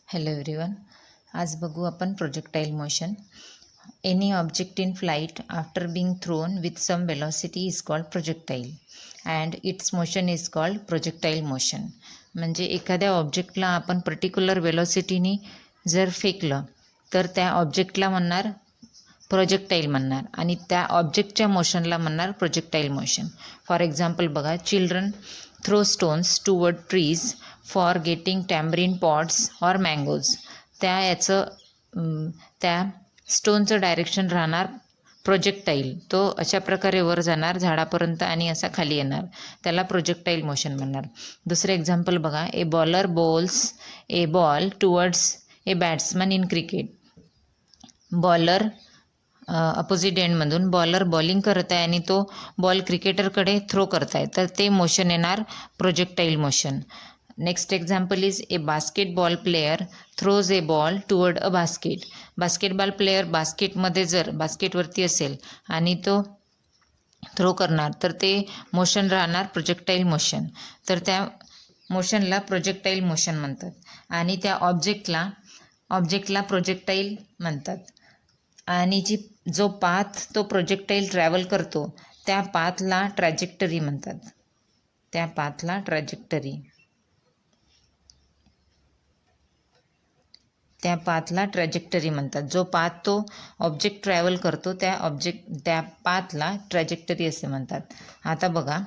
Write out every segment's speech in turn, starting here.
Hello everyone. आज बघू आपण projectile motion. Any object in flight after being thrown with some velocity is called projectile and its motion is called projectile motion. म्हणजे एखाद्या ऑब्जेक्टला आपण particular वेलॉसिटीनी जर फेकलं तर त्या ऑब्जेक्टला म्हणणार प्रोजेक्टाईल म्हणणार आणि त्या ऑब्जेक्टच्या मोशनला म्हणणार प्रोजेक्टाईल मोशन. फॉर एक्झाम्पल बघा, children throw stones toward trees for getting tamarind pods or mangoes. त्या स्टोनचं डायरेक्शन राहणार प्रोजेक्टाईल. तो अशा प्रकारे वर जाणार झाडापर्यंत आणि असा खाली येणार, त्याला प्रोजेक्टाईल मोशन म्हणणार. दुसरं एक्झाम्पल बघा, a bowler bowls a ball towards a batsman in cricket. Bowler opposite एंडमधून बॉलर बॉलिंग करत आहे आणि तो बॉल क्रिकेटरकडे थ्रो करत आहे, तर ते मोशन येणार projectile motion. Next example is a basketball player throws a ball toward a basket. Basketball player बास्केटमध्ये जर बास्केटवरती असेल आणि तो थ्रो करणार, तर ते मोशन राहणार प्रोजेक्टाईल मोशन. तर त्या मोशनला प्रोजेक्टाईल मोशन म्हणतात आणि त्या ऑब्जेक्टला प्रोजेक्टाईल म्हणतात. आणि जो पाथ तो प्रोजेक्टाईल ट्रॅव्हल करतो त्या पाथला ट्रॅजेक्टरी म्हणतात. त्या पाथला ट्रॅजेक्टरी म्हणतात. जो पाथ तो ऑब्जेक्ट ट्रॅव्हल करतो त्या पाथला ट्रॅजेक्टरी असे म्हणतात. आता बघा,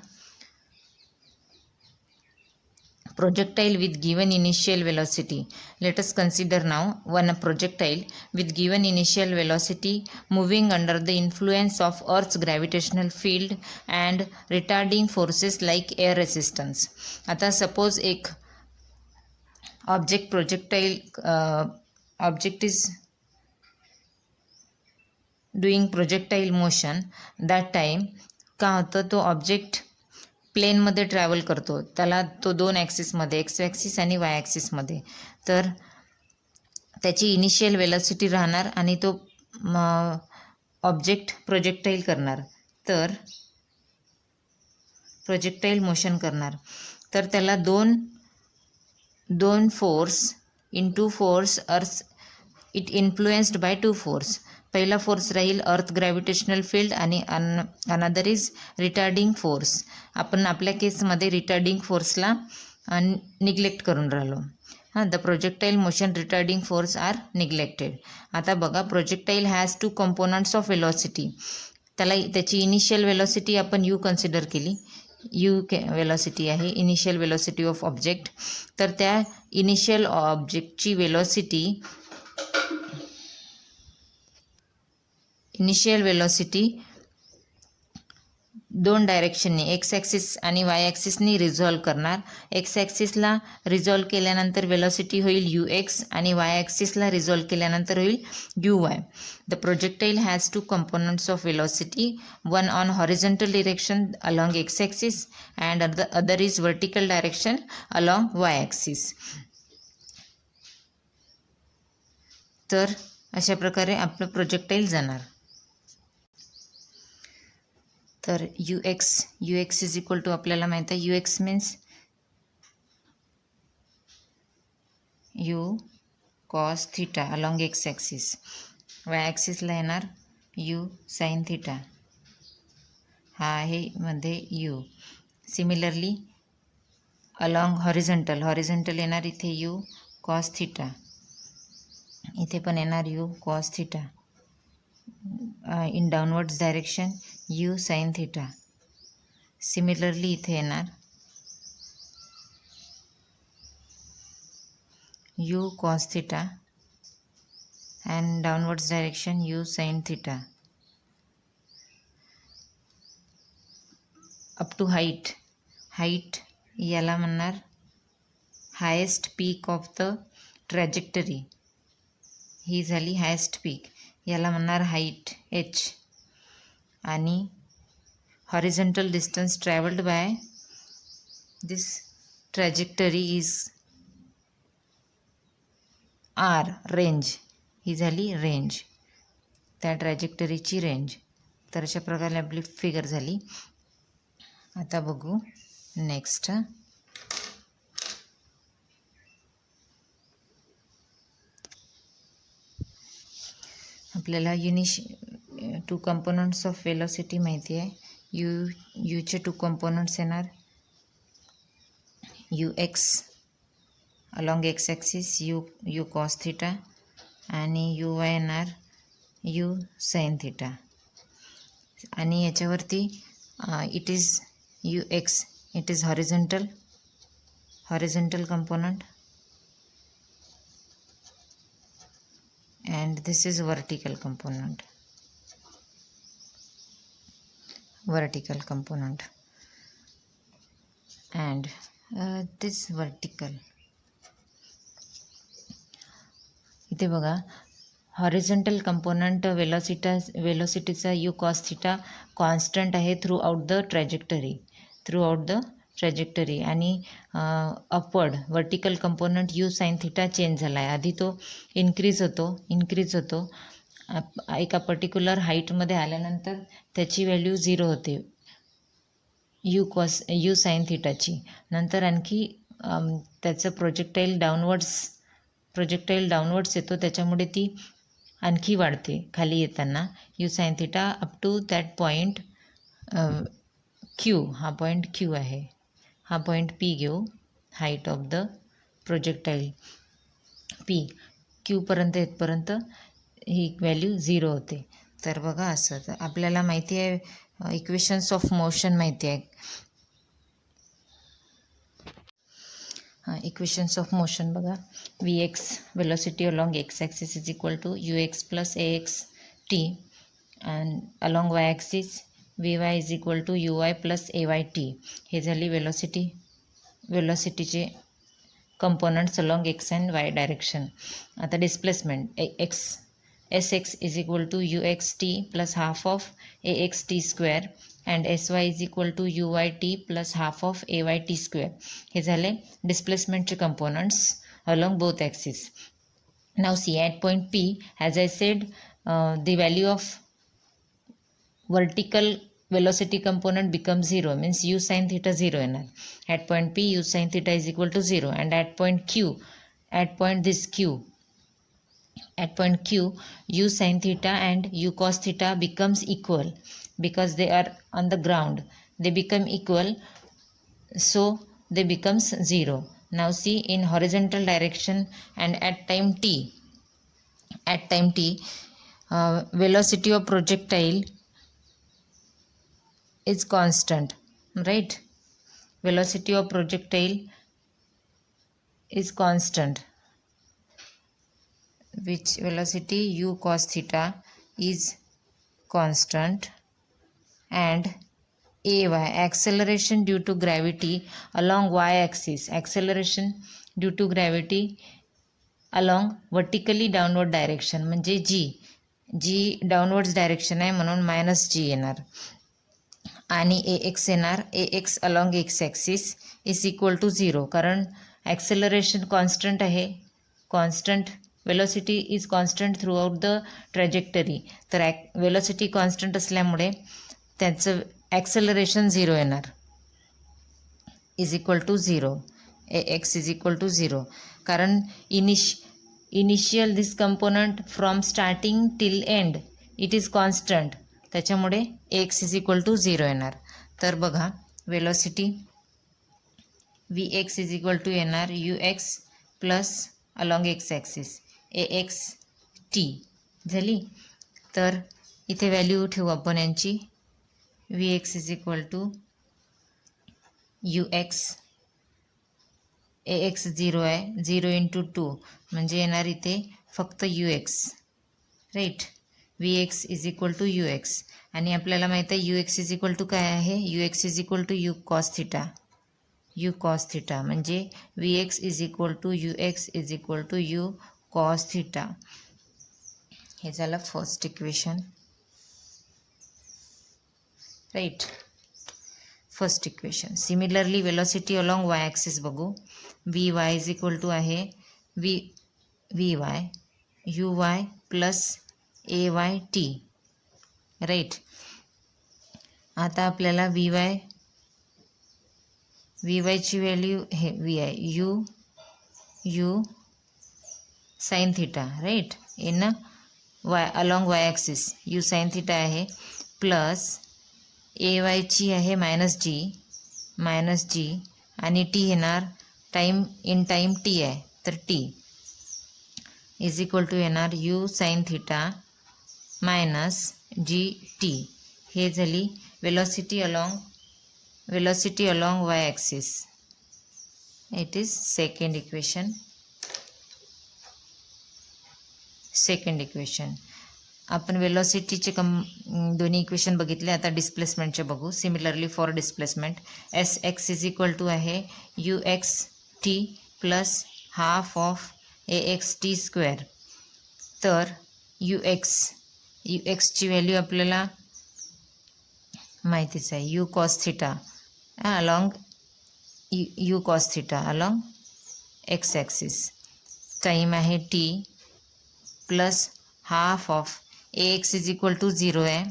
projectile with given initial velocity. Let us consider now one projectile with given initial velocity moving under the influence of Earth's gravitational field and retarding forces like air resistance. आता suppose एक object is doing projectile motion. that time का होतं, तो object प्लेनमध्ये travel करतो, त्याला तो दोन ॲक्सिसमध्ये, एक्स ॲक्सिस आणि वाय ॲक्सिसमध्ये. तर त्याची इनिशियल वेलॉसिटी राहणार आणि तो ऑब्जेक्ट प्रोजेक्टाईल करणार, तर प्रोजेक्टाईल मोशन करणार. तर त्याला दोन force into force earth it influenced by two force. पहिला फोर्स राहील अर्थ ग्रॅव्हिटेशनल फील्ड आणि अनदर इज रिटार्डिंग फोर्स. आपण आपल्या केसमध्ये रिटार्डिंग फोर्सला निग्लेक्ट करून राहिलो. The projectile motion retarding force are neglected. आता बघा, projectile has two components of velocity. त्याची इनिशियल वेलॉसिटी आपण यू कन्सिडर केली. वेलॉसिटी आहे इनिशियल वेलॉसिटी ऑफ ऑब्जेक्ट. तर त्या इनिशियल ऑब्जेक्टची इनिशियल वेलॉसिटी दोन डायरेक्शननी एक्स ॲक्सिस आणि वाय ॲक्सिसनी रिझॉल्व करणार. एक्स ॲक्सिसला रिझॉल्व केल्यानंतर वेलॉसिटी होईल यू एक्स आणि वाय ॲक्सिसला रिझॉल्व केल्यानंतर होईल U Y. The projectile has two components of velocity, one on horizontal direction along x axis and the other is vertical direction along Y axis. तर अशा प्रकारे आपलं प्रोजेक्टाईल जाणार. तर U X is equal to आपल्याला माहीत आहे, U X means U cos theta along x axis. Y ॲक्सिसला येणार यू साईन थिटा. हा आहे मध्ये यू. सिमिलरली अलॉंग हॉरिझॉन्टल येणार इथे यू कॉस थिटा, इथे पण येणार U cos theta. In downwards direction U sine theta. Similarly इथे येणार U cos theta and downwards direction U sine theta. Up to height याला म्हणणार highest peak of the trajectory. ही झाली हायेस्ट पीक, याला म्हणणार हाईट एच. आणि horizontal distance travelled by this trajectory is R, range. ही झाली रेंज, त्या ट्रॅजेक्टरीची रेंज. तर अशा प्रकारे आपली फिगर झाली. आता बघू नेक्स्ट. आपल्याला टू कंपोनंट्स ऑफ वेलोसिटी माहिती आहे. यूचे टू कंपोनंट्स येणार you x along x axis you cos theta आणि यू वाय येणार यू साइन थिटा. आणि याच्यावरती it is you x it is horizontal component and this is vertical component and this vertical. इथे बघा horizontal component वेलोसिटीचा U cos theta constant आहे throughout the trajectory आणि upward vertical component U sine theta change झाला आहे. आधी तो increase होतो एका पर्टिक्युलर हाईटमध्ये आल्यानंतर त्याची व्हॅल्यू 0 होते यू साइन थिटाची. नंतर आणखी त्याचं प्रोजेक्टाईल डाऊनवर्ड्स येतो, त्याच्यामुळे ती आणखी वाढते खाली येताना U sine theta up to that point Q. हा पॉईंट क्यू आहे. हा पॉईंट पी घेऊ. Height of the projectile P क्यूपर्यंत येतपर्यंत ही व्हॅल्यू 0 होते. तर बघा असं तर आपल्याला माहिती आहे इक्वेशन्स ऑफ मोशन माहिती आहे. इक्वेशन्स ऑफ मोशन बघा. V X velocity along x axis is equal to U X plus A X T and along Y axis V Y is equal to U Y plus A Y T. हे झाली वेलोसिटीचे components along X and Y direction. आता displacement S X is equal to U X T plus half of A X T square and S Y is equal to U Y T plus half of A Y T square. हे झाले डिस्प्लेसमेंटचे components along both axis. Now see at point P as I said the value of vertical velocity component becomes 0, means u sin theta 0 येणार. At point P u sin theta is equal to 0 and at point Q u sin theta and u cos theta becomes equal because they are on the ground. They become equal, so they becomes 0. Now see in horizontal direction and at time t velocity of projectile is constant, right? Velocity of projectile is constant, which velocity u cos theta is constant, and ay acceleration due to gravity along y axis, acceleration due to gravity along vertically downward direction म्हणजे g downwards direction आहे म्हणून -g येणार. आणि A X येणार. A X along x axis is equal to 0 कारण acceleration constant आहे. Constant velocity is constant throughout the trajectory. तर velocity constant असल्यामुळे त्याचं ॲक्सेलरेशन 0 येणार. Is equal to 0. A x is equal to 0 कारण initial this component from starting till end it is constant, त्याच्यामुळे X is equal to 0 येणार. तर बघा velocity V X is equal to येणार you X plus along x axis A X T झाली. तर इथे value ठेवू आपण यांची. V X is equal to U X A X 0 आहे. 0 इंटू 2 म्हणजे येणार इथे फक्त U X, right. V X is equal to U X आणि आपल्याला माहीत आहे U X is equal to काय आहे. U X is equal to U cos theta म्हणजे V X is equal to U X is equal to U cos theta. हे झालं first equation, right. First equation. Similarly velocity along Y axis बघू. V Y is equal to आहे V Y U Y plus ए Y T, right. आता आपल्याला V वायची value हे V I U sine theta, right. In Y along Y axis U sine theta आहे plus A वायची आहे minus जी आणि T येणार इन टाईम टी आहे तर टी इज इक्वल टू येणार U sine theta minus G T. हे झाली velocity along Y axis. It is second equation. आपण वेलॉसिटीचे दोन्ही इक्वेशन बघितले. आता डिस्प्लेसमेंटचे बघू. Similarly for displacement S X is equal to आहे U X T plus half of A X T square. तर यू एक्सची व्हॅल्यू आपल्याला माहितीच आहे U cos theta along x axis. Time आहे T plus half of A x is equal to 0 आहे.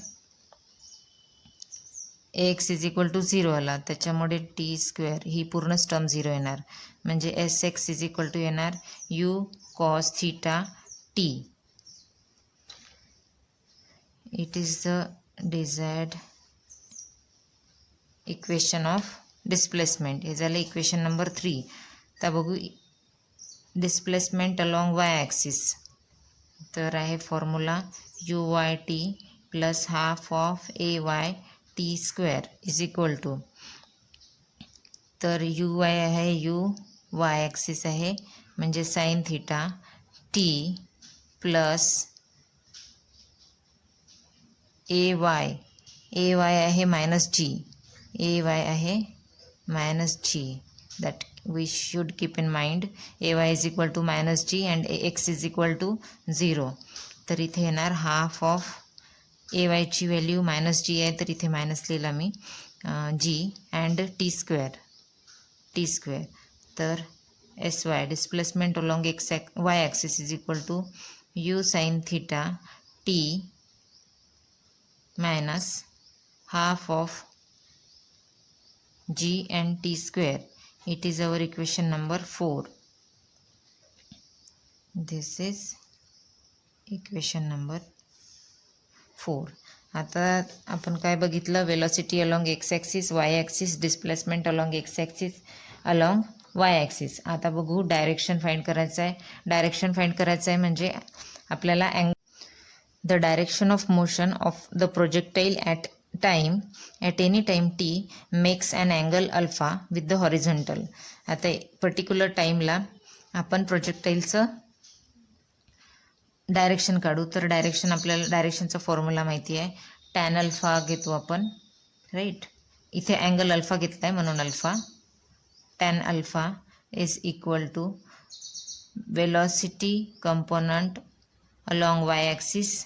A x is equal to 0 आला त्याच्यामुळे T square ही पूर्ण टर्म 0 येणार. म्हणजे S X is equal to येणार U cos theta T. It is the desired equation of displacement. हे झालं equation number 3. आता बघू डिस्प्लेसमेंट अलॉंग वाय ॲक्सिस. तर आहे formula u Y T plus half of A Y T square is equal to. तर u y आहे y axis आहे म्हणजे साईन थिटा टी प्लस ए वाय आहे minus g. that we should keep in mind. ay is equal to minus g and ax is equal to 0. तर इथे येणार half of ay ची value minus g आहे तर इथे मायनस लिहिला मी जी अँड टी स्क्वेअर. तर s y displacement along Y axis is equal to u sine theta t minus half of g and t square. It is our equation number 4. This is equation number 4. आता आपण काय बघितलं velocity along x axis Y axis displacement along x axis along Y axis. आता बघू direction find करायचं आहे. म्हणजे आपल्याला the direction of motion of the projectile at any time t makes an angle alpha with the horizontal. आता particular टाईमला आपण प्रोजेक्टाईलचं direction काढू. तर डायरेक्शनचा फॉर्म्युला माहिती आहे टॅन अल्फा घेतो आपण राईट. इथे अँगल अल्फा घेतला आहे म्हणून alpha. Tan alpha is equal to velocity component along Y axis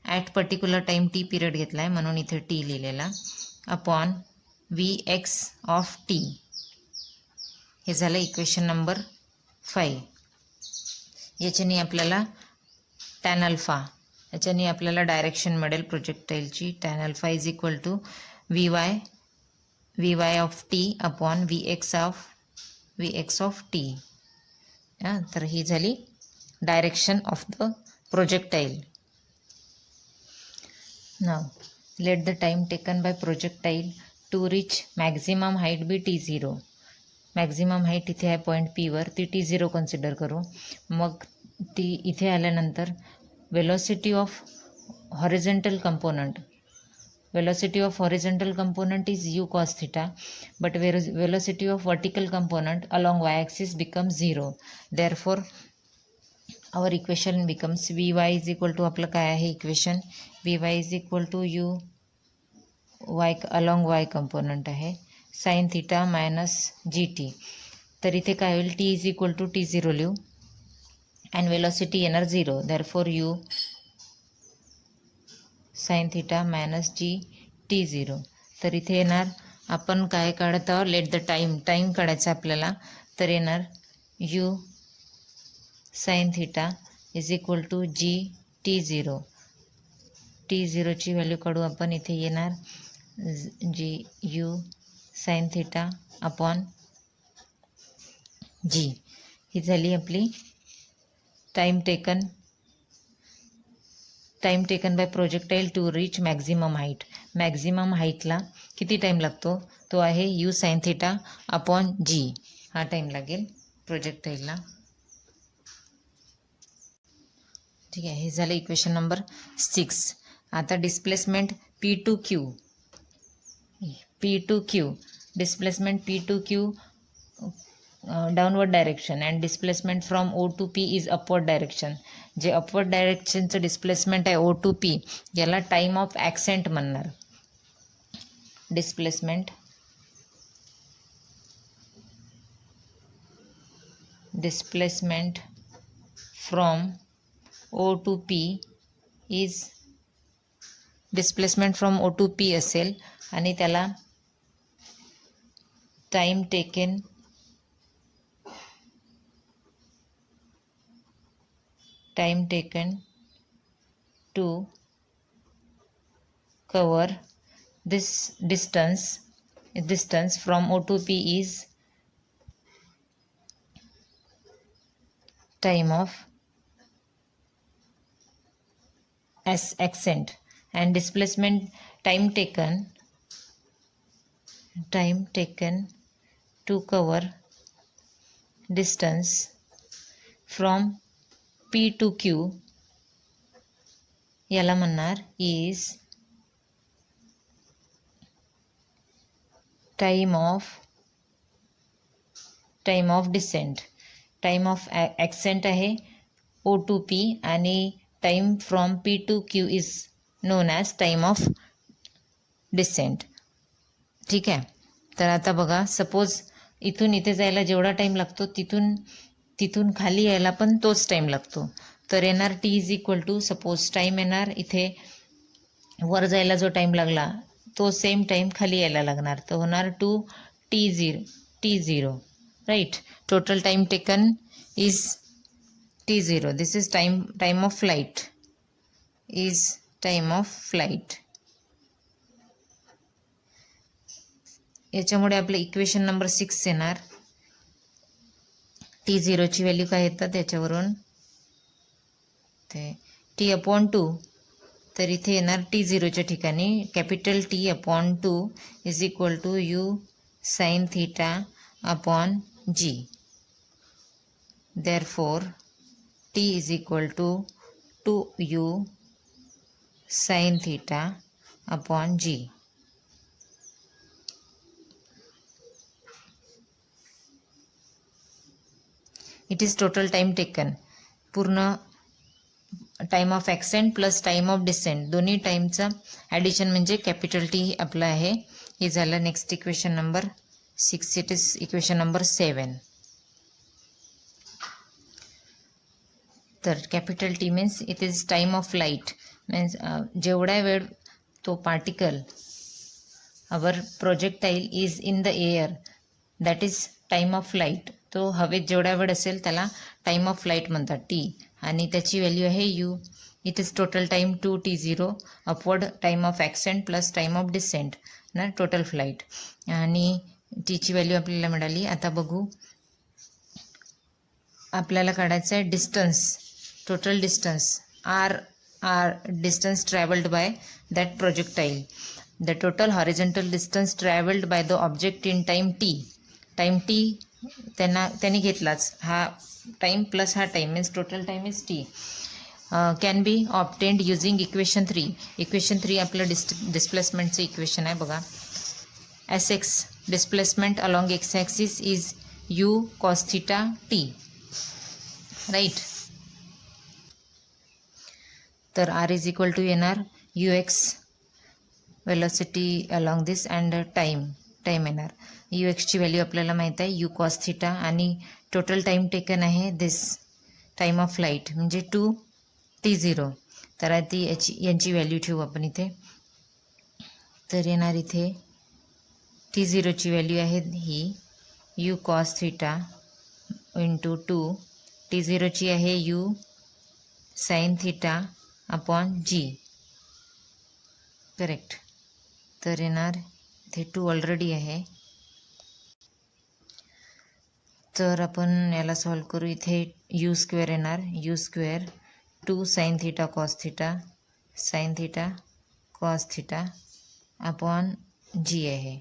at particular time T period घेतला आहे म्हणून इथे टी लिहिलेला upon V X of T. हे झालं इक्वेशन नंबर 5. याच्याने आपल्याला डायरेक्शन मिळेल प्रोजेक्टाईलची. Tan alpha is equal to V Y of T upon V X of T. तर ही झाली direction of the projectile. Now, let the time taken by projectile to reach maximum height be t0. Maximum height इथे आहे point पीवर ती t0 consider करू. मग ती इथे आल्यानंतर velocity of horizontal component is you cos theta but velocity of vertical component along Y axis becomes 0. Therefore our equation becomes V Y is equal to आपलं काय आहे equation V Y is equal to U Y along Y component आहे sine theta minus G T. तर इथे काय होईल T is equal to t0 लिहू and velocity येणार 0. Therefore u sine theta minus g t0. तर इथे येणार आपण काय काढत आहोत लेट द टाईम काढायचा आपल्याला. तर येणार U sine theta is equal to G t0. t0ची व्हॅल्यू काढू आपण. इथे येणार G U sine theta upon G. ही झाली आपली time taken time taken by projectile to reach maximum height. Maximum हाईटला किती टाईम लागतो, तो आहे you sine theta upon G. हा टाईम लागेल प्रोजेक्टाईलला. ठीक आहे, हे झालं इक्वेशन नंबर 6. आता displacement P to Q displacement P to Q downward direction and displacement from O to P is upward direction. जे अपवर्ड डायरेक्शनचं डिस्प्लेसमेंट आहे ओ टू पी, याला टाईम ऑफ ॲक्सेंट म्हणणार. Displacement from O to P is displacement from O to P असेल आणि त्याला time taken to cover this distance from O to P is time of ascent, and displacement time taken to cover distance from P to Q याला म्हणणार is time of descent. Time of ascent आहे O to P आणि time from P to Q is known as time of descent. ठीक आहे, तर आता बघा, suppose इथून इथे जायला जेवढा टाईम लागतो तिथून खाली यायला पण तोच टाईम लागतो. तर येणार t is equal to, suppose time येणार इथे वर जायला जो टाईम लागला तो सेम टाईम खाली यायला लागणार, तर होणार t zero. Right, total time taken is T0. This is time of flight. याच्यामुळे आपलं इक्वेशन नंबर 6 येणार. T0 ची व्हॅल्यू काय येतात याच्यावरून, ते T/2. तर इथे येणार T0 च्या ठिकाणी capital T/2 is equal to you sine theta upon g. Therefore T is equal to 2u sin theta upon g. It is total time taken. पूर्ण time of ascent plus time of descent दोन्ही टाईमचा addition म्हणजे capital T आपलं आहे. हे झालं. Next equation number 6. It is equation number 7. तर capital T means it is time of flight. Means जेवढा वेळ तो particle our projectile is in the air, that is time of flight. तो हवेत जेवढा वेळ असेल त्याला टाईम ऑफ लाईट म्हणतात टी, आणि त्याची व्हॅल्यू आहे u. It is total time 2t0 upward time of ascent plus time of descent ना टोटल फ्लाईट, आणि टीची व्हॅल्यू आपल्याला मिळाली. आता बघू, आपल्याला काढायचं आहे distance, total distance R distance travelled by that projectile. The total horizontal distance travelled by the object in time T त्यांनी घेतलाच हा टाईम प्लस हा time means total time is T. Can be obtained using equation 3. Equation 3 आपलं डिस्प्लेसमेंटचं equation आहे बघा. Sx displacement along x axis is you cos theta t. Right, तर R is equal to येणार you x velocity along this and time येणार. You एक्सची value आपल्याला माहीत आहे यू कॉस थिटा, आणि टोटल टाईम टेकन आहे दिस टाईम ऑफ लाईट म्हणजे 2t0. तर ती यांची व्हॅल्यू ठेवू आपण इथे. तर येणार इथे t0ची व्हॅल्यू आहे ही यू कॉस थिटा इंटू 2, t0ची आहे you sine theta upon g. Correct, तर येणार इथे 2 ऑलरेडी आहे. तर आपण याला सॉल्व करू. इथे यू स्क्वेअर येणार, U square 2 sine theta cos theta sine theta cos theta upon G आहे.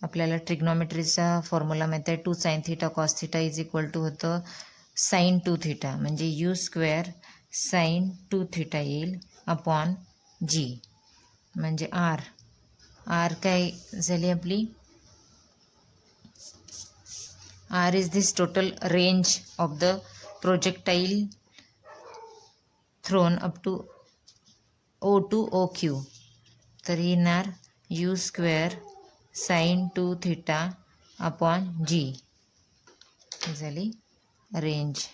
आपल्याला ट्रिग्नॉमेट्रीचा फॉर्म्युला माहीत आहे. 2 sine theta cos theta is equal to होतं साइन 2 थिटा, म्हणजे यू स्क्वेअर साइन 2 थिटा येईल अपॉन जी, म्हणजे आर काय झाली आपली, R is this total range of the projectile thrown up to O to O Q. तर येणार U square sine 2 theta upon जी झाली range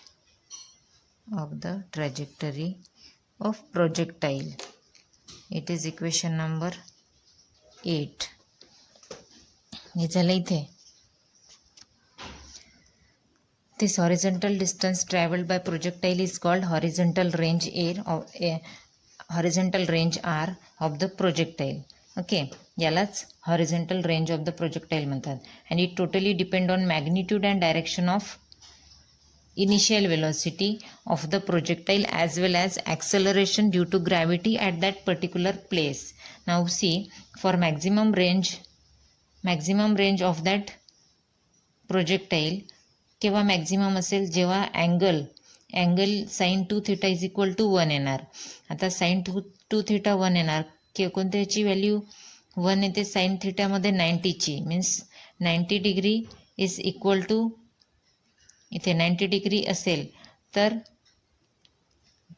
of the trajectory of projectile. It is equation number 8. हे झालं इथे. This horizontal distance traveled by projectile is called horizontal range horizontal range R of the projectile. Okay, यालाच horizontal range of the projectile म्हणतात. and it totally depend on magnitude and direction of initial velocity of the projectile as well as acceleration due to gravity at that particular place. Now see, for maximum range of that projectile केव्हा maximum असेल, जेव्हा angle sine 2 theta is equal to 1 येणार. आता sign 2 theta 1 येणार, कोणत्याची value 1 येते sine थिटामध्ये 90ची, means 90 degree is equal to, इथे 90 डिग्री असेल तर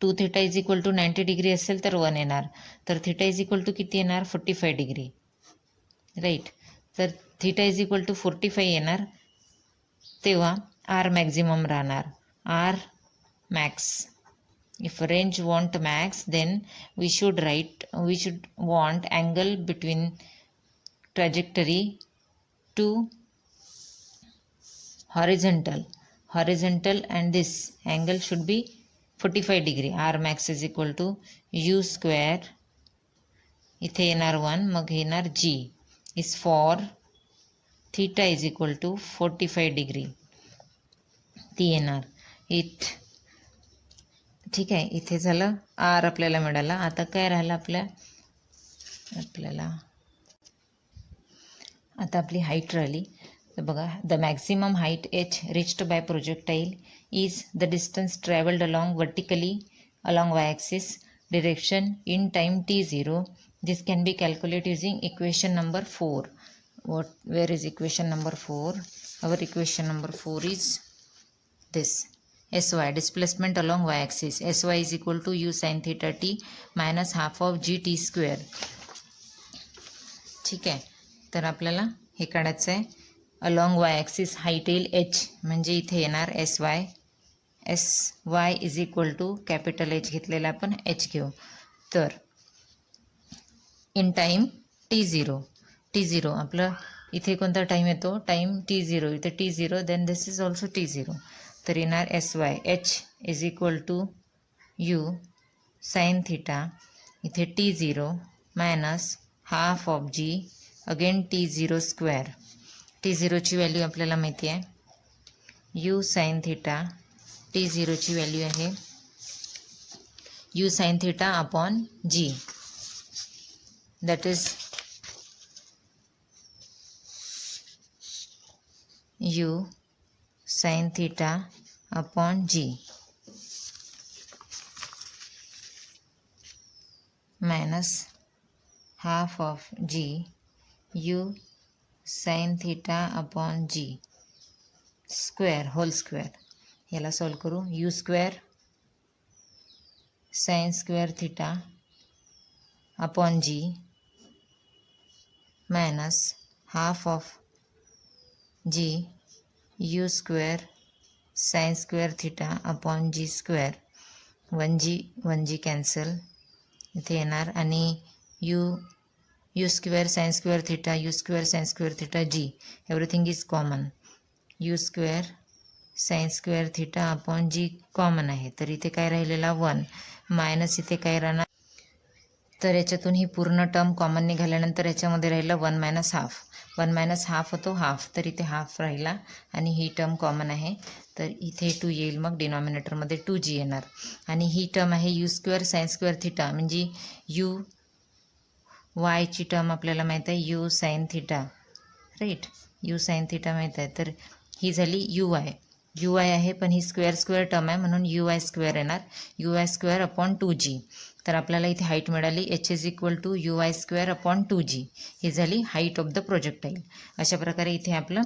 2 theta is equal to 90 degree असेल तर 1 येणार. तर थिटा इज इक्वल टू किती येणार, 45 डिग्री, राईट. तर थिटा इज इक्वल टू 45 येणार, तेव्हा आर मॅक्झिमम राहणार, R max. If range want max then we should want angle between trajectory to horizontal and this angle should be 45 degree. R max is equal to u square, इथे येणार 1, मग येणार g is for theta is equal to 45 degree, ती येणार. ठीक आहे, इथे झालं R आपल्याला मिळाला. आता काय राहिलं आपल्याला आता आपली हाईट राहिली. तर बघा, the maximum height h reached by projectile is the distance travelled along vertically along y axis direction in time t0. This can be calculated using equation number 4. Where is equation number 4? Our equation number 4 is this. sy, displacement along y axis, sy is equal to u sin theta t minus half of gt square. ठीक आहे, तर आपल्याला हे काढायचं आहे. Along Y axis height येईल H, म्हणजे इथे येणार S Y is equal to capital H घेतलेला आपण एच घेऊ. तर इन टाईम टी झिरो आपलं इथे कोणता टाईम येतो, टाईम t0, इथे t0, then this is also t0. तर येणार S Y H is equal to you sine theta, इथे t0 minus half of G again t0 square. t0ची व्हॅल्यू आपल्याला माहिती आहे, यू साइन थिटा, t0ची व्हॅल्यू आहे you sine theta upon G, that is U sine theta upon G minus half of G U sine theta upon G square whole square. याला solve करू. U square sine square theta upon G minus half of G u square sine square theta upon G square. 1 g cancel, इथे येणार आणि u square sine square theta, u square sine square theta g, everything is common. U square sine square theta upon g common आहे, तर इथे काय राहिलेला 1 minus इथे काय राहणार तर याच्यातून ही पूर्ण टर्म कॉमन निघाल्यानंतर याच्यामध्ये राहिलं 1 - 1 - हाफ होतो हाफ, तर इथे हाफ राहिला आणि ही टर्म कॉमन आहे, तर इथे 2 येईल, मग डिनॉमिनेटरमध्ये 2g येणार. आणि ही टर्म आहे u² sin² थिटा, म्हणजे यू वायची टर्म आपल्याला माहीत आहे u sin theta, right, u sin theta माहीत आहे. तर ही झाली यू आय आहे, पण ही स्क्वेअर टर्म आहे म्हणून uy² येणार, uy² अपॉन 2g. तर आपल्याला इथे हाईट मिळाली h is equal to uy² upon 2g. ही झाली हाईट ऑफ द प्रोजेक्टाईल. अशा प्रकारे इथे आपलं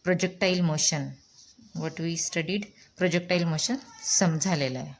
projectile motion, what we studied, projectile motion झालेलं आहे.